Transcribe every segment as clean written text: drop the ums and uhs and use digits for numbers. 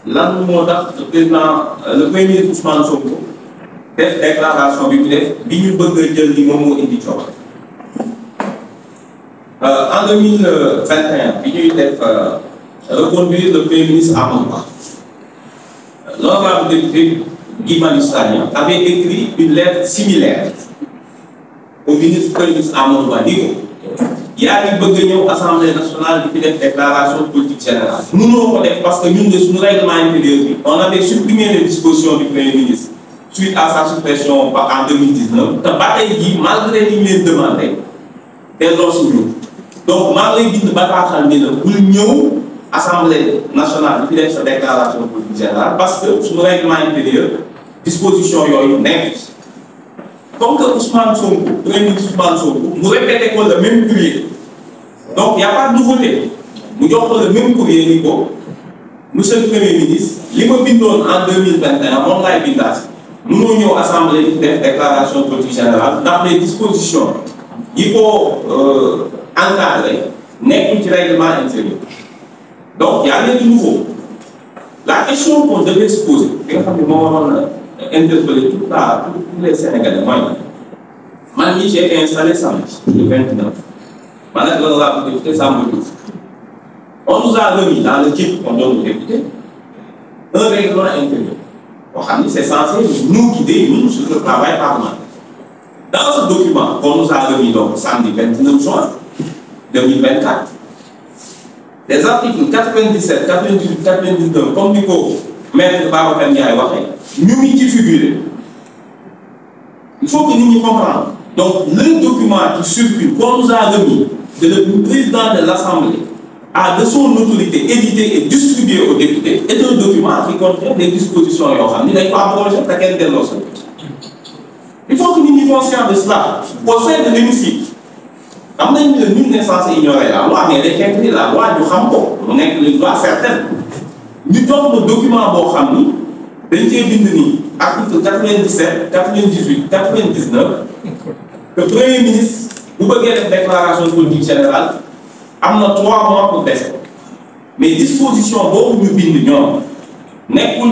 lan moo tax le premier ministre Ousmane Sonko def déclaration bi mu def bi ñu bëgg a jël ni moom moo indi coow. En 2021 bi ñuy def reconduire le premier ministre Amadou Ba, l'honorable député Guy Marius Sagna avait écrit une lettre similaire au premier ministre Amadou Ba ni ko yaa ngi bëgg a ñëw assemblée nationale di fi def déclaration politique générale. mënoo ko def parce que ñun de suñu règlement intérieur bi on avait supprimé les dispositions du premier ministre suite à sa suppression en 2019 te ba tey jii malgré li ñu leen demandé delloo suñu donc maa ngi lay bind bataaxal ni la bul ñëw assemblée nationale di fi def sa déclaration politique générale parce que suñu règlement intérieur disposition yooyu nekk. Comme que Ousmane Sonko, premier ministre Ousmane Sonko, nous répétons le même courrier. Donc il n'y a pas de nouveauté. Nous avons le même courrier, Nico. Monsieur le Premier ministre, l'immobilier en 2021, mon live village, nous avons une assemblée de déclaration politique générale dans les dispositions. Il faut encadrer n'est règlement intérieur. Donc il y a rien de nouveau. La question qu'on devait se poser, interpeller tous les Sénégalais. Moi, j'ai été installé samedi, le 29. On nous a remis dans l'équipe qu'on donne aux députés un règlement intérieur. C'est censé nous guider, nous, sur le travail parlementaire. Dans ce document qu'on nous a remis donc samedi 29 juin 2024, les articles 97, 98, 99, comme dit Maître Babacar Ndiaye waxee ñu ngi ci figurer. Il faut que nous comprenions. Donc le document qui circule qu'on nous a remis que le président de l'Assemblée a de son autorité édité et distribué aux députés est un document qui contient des dispositions yoo xam ni dañ ko abrogé te kenn delloo sa. Il faut que nous soyons conscients de cela au sein de l'hémicycle. Am nañ ne nul n'est censé ignorer la loi mais day fekk ni la loi ñu xam ko mu nekk une loi certaine. Nous avons un document qui est bind article 97, 98, 99, que le Premier ministre, vous pouvez faire une déclaration politique générale, a 3 mois pour faire. Mais dispositions dont nous bindons n'est pas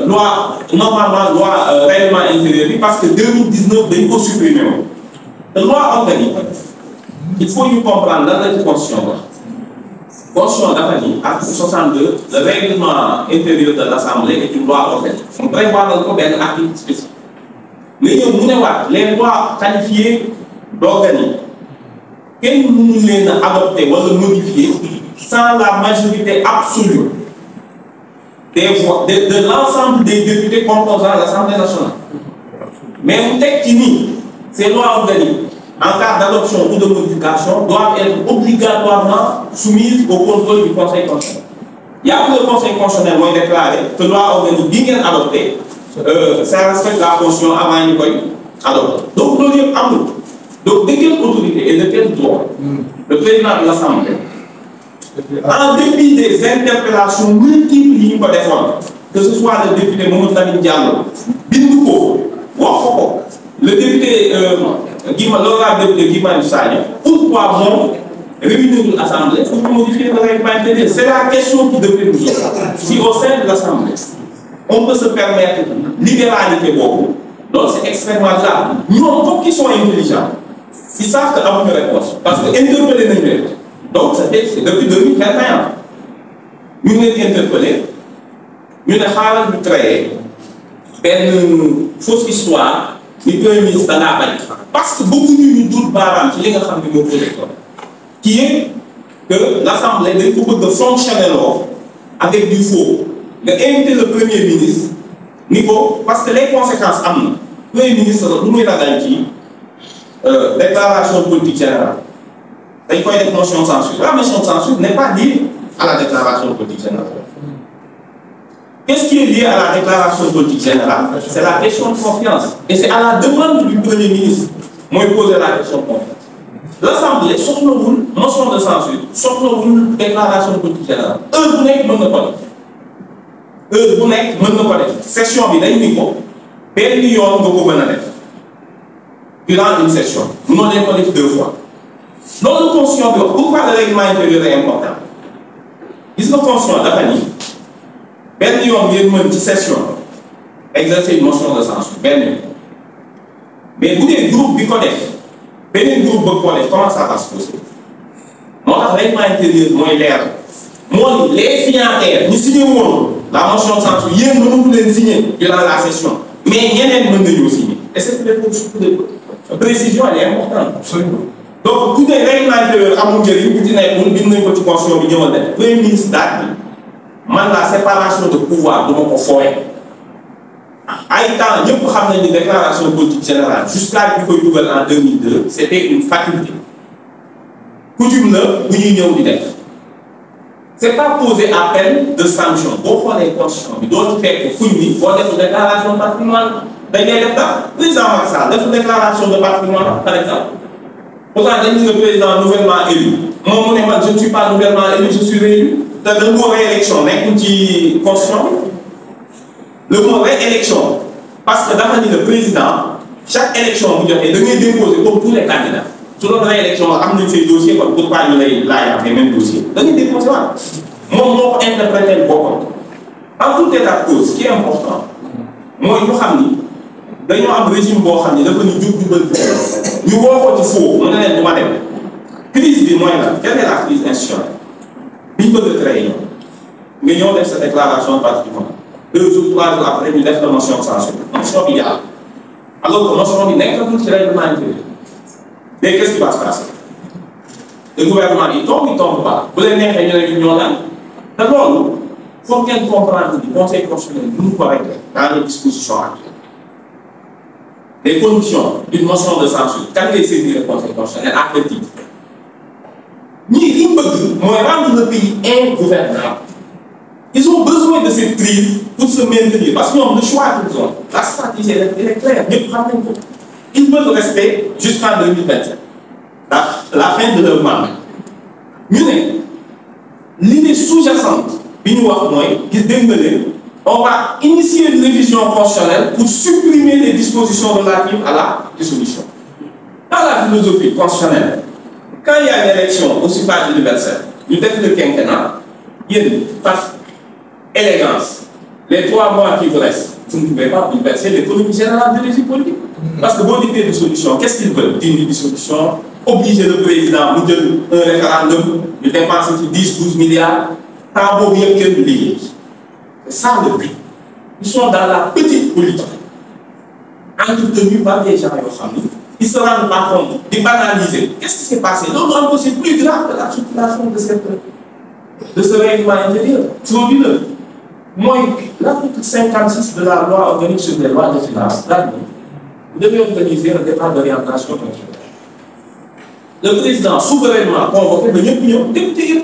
loi, normalement loi règlement intérieur, parce que 2019, il faut supprimer. La loi organique, il faut nous comprendre dans la constitution. Constitution d'Afrique, article 62, le règlement intérieur de l'Assemblée est une loi organique. On prévoit dans le article spécifique. Mais les lois qualifiées d'organiques, que nous les adopter ou les modifier sans la majorité absolue des voix de l'ensemble des députés composant l'Assemblée nationale. Mais on technique, ces lois organiques, en cas d'adoption ou de modification, doivent être obligatoirement soumises au contrôle du Conseil constitutionnel. Il y a que le Conseil constitutionnel qui a déclaré que la loi organique bien adoptée, ça respecte la Constitution avant de adopter. Donc, nous avons donc, de quelle autorité et de quel droit le président de l'Assemblée, en dépit des interpellations multiples qui nous défendre, que ce soit le député Mamadou Lamine Diallo, Bindouko, Wafoko, le député l'honorable député Guy Marius Sagna, pourquoi réunir l'Assemblée pour modifier le règlement intérieur? C'est la question qui devrait nous dire. Si au sein de l'Assemblée, on peut se permettre libéralité beaucoup, donc c'est extrêmement grave. Nous, comme qui sont intelligents, ils savent que avoir une réponse. Parce que interpeller les gens. Donc c'est depuis 2021. Nous sommes interpellés, nous avons créé une fausse histoire. Le Premier ministre de la parce que beaucoup de nous doutent qui est que l'Assemblée de fonctionner avec du faux. De inviter le Premier ministre, Nico, parce que les conséquences, le Premier ministre, nous avons déclaration politique générale. Il faut une motion de censure. La motion de censure n'est pas liée à la déclaration politique générale. Qu'est-ce qui est lié à la déclaration politique générale? C'est la question de confiance. Et c'est à la demande du Premier ministre moi je pose la question de confiance. L'Assemblée, sauf le boule, motion de censure, sauf le boule, déclaration politique générale. Vous n'êtes pas vous n'êtes pas session bi day ni ko benn yoon nga ko mën a def durant une session. Nous n'avons pas def 2 fois. Loolu constitution bi wax pourquoi le règlement intérieur est important. Gis nga constitution dafa ni benn yoon ngeen mën ci session exercer une motion de censure benn yoon mais bu dee groupe bi ko def beneen groupe bëgg koo def comment ça va se passer moo tax règlement intérieur mooy leer moo ni les signataires ñu signé woon la motion de censure yéen mënatu leen signer durant la session mais ñeneen mën nañoo signer et c'est une précision elle est importante. Absolument. Donc tout est règlement intérieur amul njëriñ bu ci nekk bind nañ ko ci constitution bi ñëwal def premier ministre daal bi man la séparation de pouvoir duma ko fooye ay temps ñëpp xam nañ ni déclaration politique générale jusqu'à bi koy dugal en 2002 c'était une faculté coutume la bu ñuy ñëw di def c'est pas posé à peine de sanction boo xoolee constitution bi doo ci fekk fuñ ni boo def déclaration de patrimoine dañ lay def daal président Macky Sall def déclaration de patrimoine par exemple pourtant dañ ni le président nouvellement élu moom mu ne man je ne suis pas nouvellement élu je suis réélu te le mot réélection nekkul ci constitution le mot réélection parce que dafa ni le président chaque élection bu jotee da ngay déposer comme tous les candidats su doon réélection am nañ say dossier kon pourquoi ñu lay laajaatee même dossier da ngay déposer waat moom moo ko interprété boppam en tout état de cause ce qui est important mooy ñu xam ni dañoo am régime boo xam ni dafa ñu jub jubal ñu woo ko ci faux mu ne leen du ma dem crise bi mooy la quelle est la crise institutionnelle bi ñu bëgg a créer nga ñëw def sa déclaration de patrimoine 2 jours 3 jours après ñu def la motion de censure motion bi jàll alors que motion bi nekkatul ci règlement intérieur mais qu'est-ce qui va se passer le gouvernement il tombe pas bu leen neexee ñu ne ñoo naan te loolu foog ngeen comprendre ni conseil constitutionnel mënu ko régler dans les dispositions actuelles les conditions d'une motion de censure quand ngay saisir le conseil constitutionnel à quel titre ñii li ñu bëgg mooy rendre le pays ingouvernable ils ont besoin de cette crise pour se maintenir parce que ñoom le choix qu'ils ont la stratégie elle est claire ñëpp xam nañ ko ils veulent rester jusqu'en 2027 la fin de leur mandat ñu ne l'idée sous-jacente bi ñu wax mooy gis dégg nga leen on va initier une révision constitutionnelle pour supprimer les dispositions relatives à la dissolution. Dans la philosophie constitutionnelle, quand il y a une élection au suffrage universel, ñu def le quinquennat, yéen par élégance, les 3 mois qui vous restent, vous ne pouvez pas bouleverser l'économie générale de régime politique. Parce que boo dites dissolution, qu'est-ce qu'ils veulent? Une dissolution, obliger le président mu jël un référendum, ñu dépenser ci 10-12 milliards, temps boobu yëpp kenn du liggéey. C'est ça le but. Ils sont dans la petite politique, entretenus par des gens ils se rendent pas compte, ils banalisent. Qu'est-ce qui s'est passé? Donc, c'est plus grave que la circulation de ce règlement intérieur. Frauduleux. Moi, l'article 56 de la loi organique sur les lois de finances, vous devez organiser un débat d'orientation constitutionnelle. Le président souverainement convoqué le député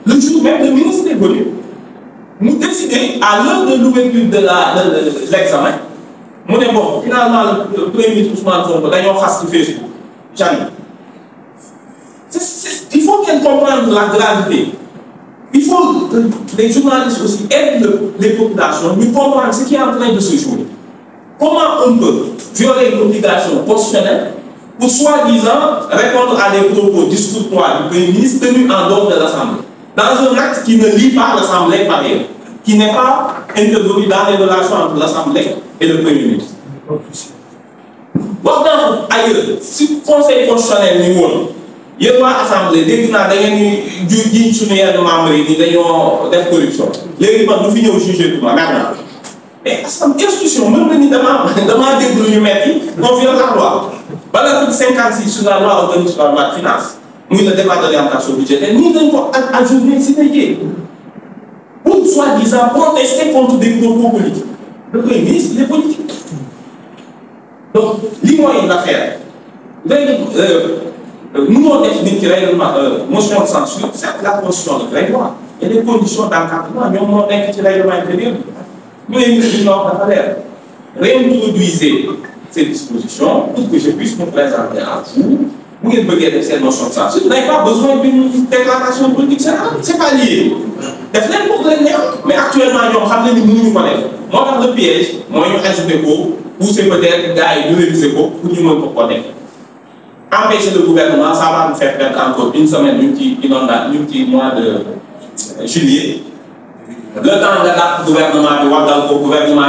le jour même le ministre est venu. Nous décider à l'heure de l'ouverture de l'examen, nous disons bon, finalement, le premier ministre Ousmane Sonko, d'ailleurs, face à Facebook, jamais. Il faut qu'elle comprenne la gravité. Il faut que les journalistes aussi aident les populations, nous comprendre ce qui est en train de se jouer. Comment on peut violer une obligation constitutionnelle pour soi-disant répondre à des propos discourtois du premier ministre tenus en dehors de l'Assemblée, dans un acte qui ne lie pas l'Assemblée par ailleurs, qui n'est pas intervenu dans les relations entre l'Assemblée et le Premier ministre. Wax naa ailleurs si conseil constitutionnel ni woon yéen waa assemblée dégg naa da ngeen di jiiñ suñu yenn membres yi ni dañoo def corruption léegi man du fi ñëw jugé du ma maintenant mais assemblée institution mën na ni damaa dégg lu ñu metti on viole la loi ba l'article 56 sur la loi organique sur la loi de finances muy le débat d'orientation budgétaire nii dañ ko ajourné si tey pour soi-disant protester contre des propos politiques. Le Premier ministre, il est politique. Donc, l'immobilier l'affaire. Nous avons défini le règlement, motion de censure, c'est la constitution de règlement. Il y a des conditions d'encadrement, nous avons défini le règlement intérieur. Nous avons réintroduisez ces dispositions pour que je puisse me présenter à vous. Vous avez besoin de cette motion de censure, vous n'avez pas besoin d'une déclaration politique générale, ce n'est pas lié. Mais actuellement, nous savons que nous connaissons. Moi, le piège, moi, je ajoute ou c'est peut-être gars et nous réviser pour nous connaître. Empêcher le gouvernement, ça va nous faire perdre encore une semaine, un petit mois de juillet, le temps de gouvernement, de gouvernement,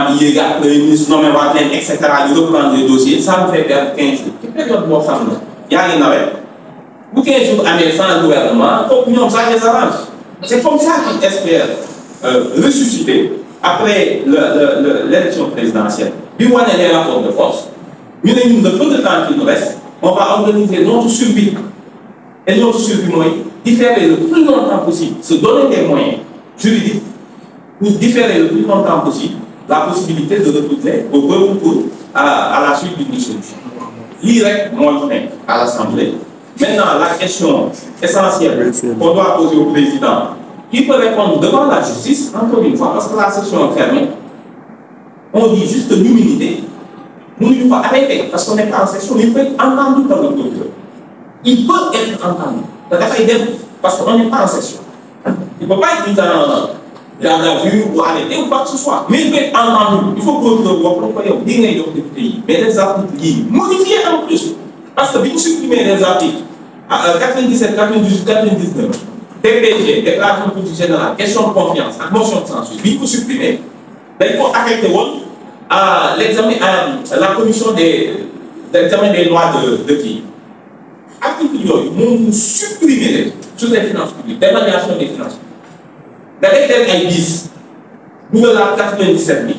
le ministre nommé Wadlen, etc., de reprendre les dossiers, ça nous fait perdre 15 jours. Quelle période de femme, il y a rien à voir. Vous 15 jours à mettre sans gouvernement, donc ça les arrange. C'est comme ça qu'ils espèrent ressusciter après l'élection présidentielle. Puis on a les rapports de force. Nous avons le peu de temps qu'il nous reste, on va organiser notre survie. Et notre survie, différer le plus longtemps possible, se donner des moyens juridiques pour différer le plus longtemps possible la possibilité de retrouver au recours à la suite d'une solution. L'IREC, moi, à l'Assemblée. Maintenant, la question essentielle qu'on doit poser au président, qui peut répondre devant la justice, encore une fois, parce que la session est fermée, on dit juste l'humilité. Nous ne pouvons pas arrêter, parce qu'on n'est pas en session, mais il peut être entendu par le docteur. Il peut être entendu. Parce qu'on n'est pas en session. Il ne peut pas être mis en garde à vue ou arrêté ou quoi que ce soit. Mais il peut être entendu. Il faut que le pourquoi il y a des pays. Mais les articles modifiés en plus. Parce que si vous supprimez les articles 97, 98, 99, DPG, déclaration de politique générale, question de confiance, motion de censure, si vous supprimez, il faut affecter l'examen à la commission d'examen des lois de qui article nous supprimer sur les finances publiques, l'évaluation des finances publiques. D'ailleurs, 10, nous avons 97 000.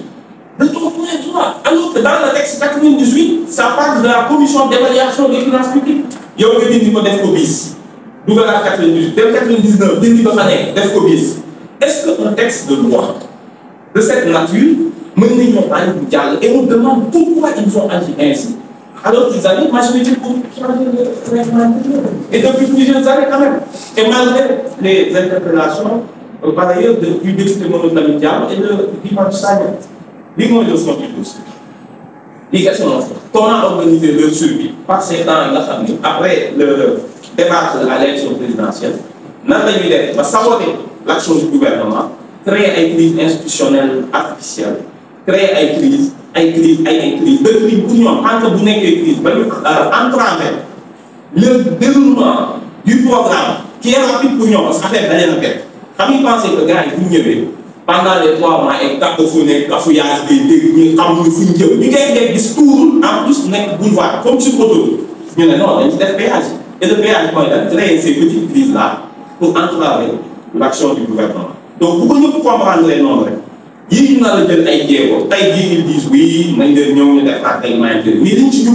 De ton point de droit. Alors que dans le texte 98, ça parle de la commission d'évaluation des finances publiques. Il y a un niveau d'EFCOBIS. Nous avons 98, 99, des niveaux d'EFCOBIS. Est-ce qu'un texte de loi de cette nature, nous pas et on demande pourquoi ils ont agi ainsi? Alors qu'ils avaient majorité pour changer le règlement. Et depuis plusieurs années quand même. Et malgré les interpellations, par ailleurs, du député Monotamid Diallo et de Dimanche Sagna. Les mots de fond du dossier. Les questions comment organiser le survie par ces temps après le débat à l'élection présidentielle, nous avons saboter l'action du gouvernement, créer une crise institutionnelle artificielle, créer une crise, de crise pour nous, tant que vous n'avez une crise, entraver le déroulement du programme qui est rapide pour nous, parce que ça fait d'aller la tête. Quand vous pensez que le gars est venu pendant les 3 mois, et cafouillage, des discours, en plus, nous boulevard, comme sur l'autoroute. Mais non, il y a des péages. Et le péage, il a créé ces petites crises-là pour entraver l'action du gouvernement. Donc, pour que nous comprenions les nombres, il y a des ils disent oui, nous avons des fragments, mais ils ont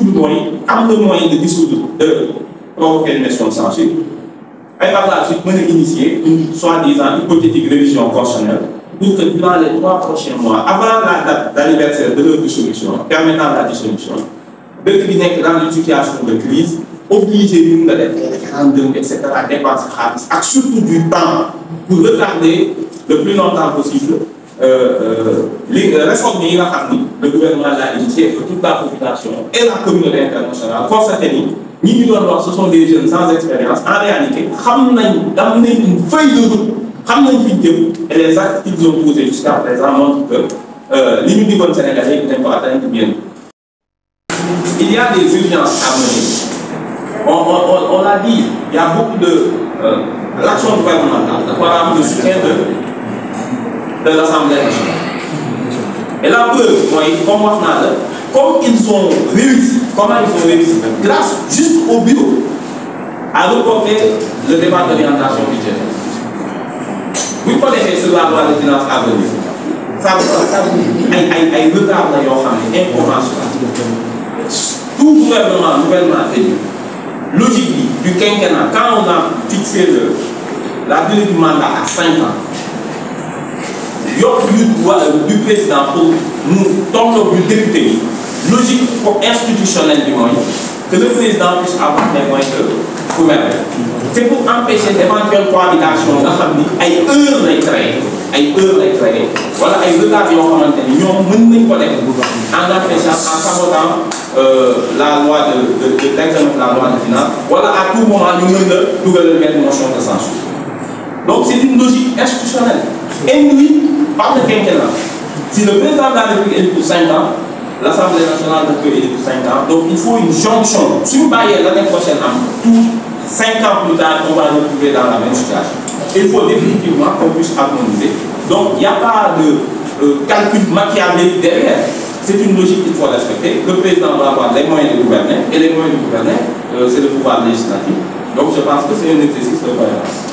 le moyen de dissoudre, de provoquer une nation de censure. Et par la suite, nous avons initié une soi-disant hypothétique révision constitutionnelle pour que durant les 3 prochains mois, avant la date d'anniversaire de leur dissolution, permettant la dissolution, de clinique dans une situation de crise, obliger nous de faire des référendums, etc., dépenser et surtout du temps pour retarder le plus longtemps possible les réformes le gouvernement l'a initié que toute la population et la communauté internationale constatent ni ce sont des jeunes sans expérience. En réalité, ils ont une feuille de route, et les actes qu'ils ont posés jusqu'à présent montrent que l'unité sénégalaise n'est pas atteinte bien. Il y a des urgences à mener. On l'a dit, il y a beaucoup de l'action gouvernementale, par exemple, le soutien de l'Assemblée nationale. Et la preuve, comme ils ont réussi, grâce juste au bureau, à reporter le débat d'orientation budgétaire. Vous connaissez sur la loi de finances à venir. Ça a un retard d'information. Tout gouvernement élu, logique du quinquennat, quand on a fixé la durée du mandat à 5 ans, du président pour nous, tant que député, logique institutionnelle du moyen, que le président puisse avoir des moyens de gouverner. C'est pour empêcher d'éventuelles cohabitations, ay heures lay créer. Voilà, ay retard yoo xamante ni ñoom mën nañ ko def en empêchant, en sabotant la loi l'examen de la loi de finances. Voilà, à tout moment ñu mën a dugal benn motion de censure. Donc c'est une logique institutionnelle. Induite par le quinquennat. Si le président de la République est élu pour 5 ans, l'Assemblée nationale peut élu pour 5 ans. Donc il faut une jonction. Si vous baillez l'année prochaine, tout 5 ans plus tard, on va nous retrouver dans la même situation. il faut définitivement qu'on puisse harmoniser. Donc, il n'y a pas de calcul machiavélique derrière. C'est une logique qu'il faut respecter. Le président doit avoir les moyens de gouverner, et les moyens de gouverner, c'est le pouvoir législatif. Donc, je pense que c'est un exercice de cohérence.